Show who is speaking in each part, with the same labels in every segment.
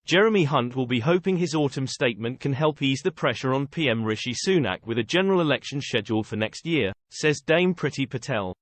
Speaker 1: Jeremy Hunt will be hoping his autumn statement can help ease the pressure on PM Rishi Sunak with a general election scheduled for next year, says Dame Priti Patel.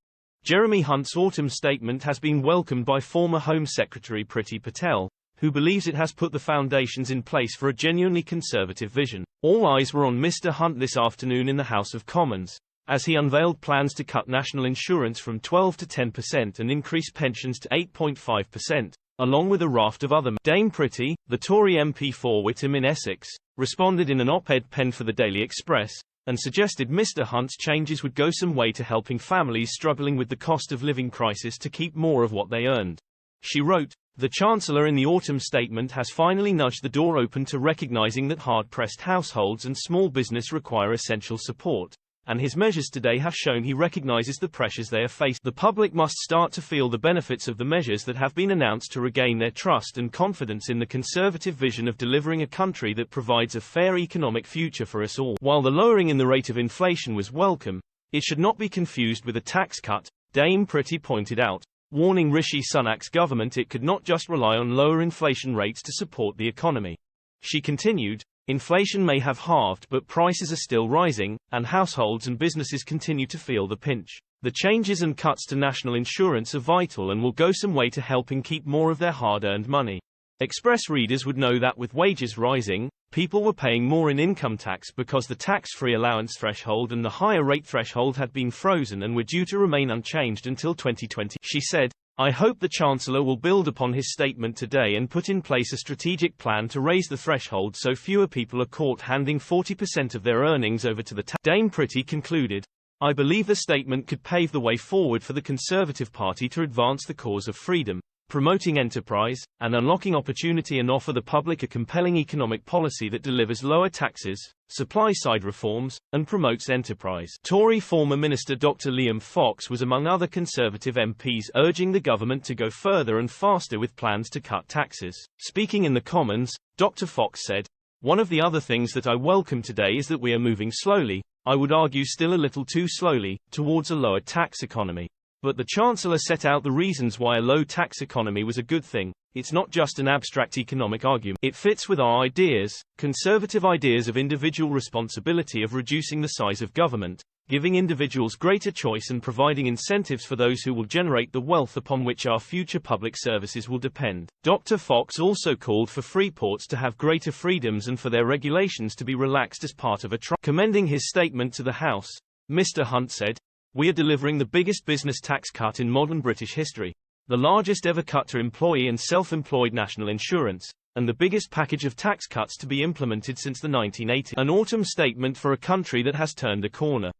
Speaker 1: Jeremy Hunt's autumn statement has been welcomed by former Home Secretary Priti Patel, who believes it has put the foundations in place for a genuinely conservative vision. All eyes were on Mr. Hunt this afternoon in the House of Commons, as he unveiled plans to cut national insurance from 12 to 10% and increase pensions to 8.5%. Along with a raft of other. Dame Priti, the Tory MP for Witham in Essex, responded in an op-ed penned for the Daily Express, and suggested Mr. Hunt's changes would go some way to helping families struggling with the cost of living crisis to keep more of what they earned. She wrote, "The Chancellor in the autumn statement has finally nudged the door open to recognising that hard-pressed households and small business require essential support, and his measures today have shown he recognises the pressures they are facing. The public must start to feel the benefits of the measures that have been announced to regain their trust and confidence in the conservative vision of delivering a country that provides a fair economic future for us all." While the lowering in the rate of inflation was welcome, it should not be confused with a tax cut, Dame Priti pointed out, warning Rishi Sunak's government it could not just rely on lower inflation rates to support the economy. She continued, "Inflation may have halved, but prices are still rising, and households and businesses continue to feel the pinch. The changes and cuts to national insurance are vital and will go some way to helping keep more of their hard-earned money." Express readers would know that with wages rising, people were paying more in income tax because the tax-free allowance threshold and the higher rate threshold had been frozen and were due to remain unchanged until 2020. She said, "I hope the Chancellor will build upon his statement today and put in place a strategic plan to raise the threshold so fewer people are caught handing 40% of their earnings over to the tax." Dame Priti concluded, "I believe the statement could pave the way forward for the Conservative Party to advance the cause of freedom, promoting enterprise, and unlocking opportunity and offer the public a compelling economic policy that delivers lower taxes, supply-side reforms, and promotes enterprise." Tory former Minister Dr. Liam Fox was among other Conservative MPs urging the government to go further and faster with plans to cut taxes. Speaking in the Commons, Dr. Fox said, "One of the other things that I welcome today is that we are moving slowly, I would argue still a little too slowly, towards a lower tax economy. But the Chancellor set out the reasons why a low-tax economy was a good thing. It's not just an abstract economic argument. It fits with our ideas, conservative ideas of individual responsibility, of reducing the size of government, giving individuals greater choice and providing incentives for those who will generate the wealth upon which our future public services will depend." Dr. Fox also called for free ports to have greater freedoms and for their regulations to be relaxed as part of a trial. Commending his statement to the House, Mr. Hunt said, "We are delivering the biggest business tax cut in modern British history, the largest ever cut to employee and self-employed national insurance, and the biggest package of tax cuts to be implemented since the 1980s. An autumn statement for a country that has turned a corner."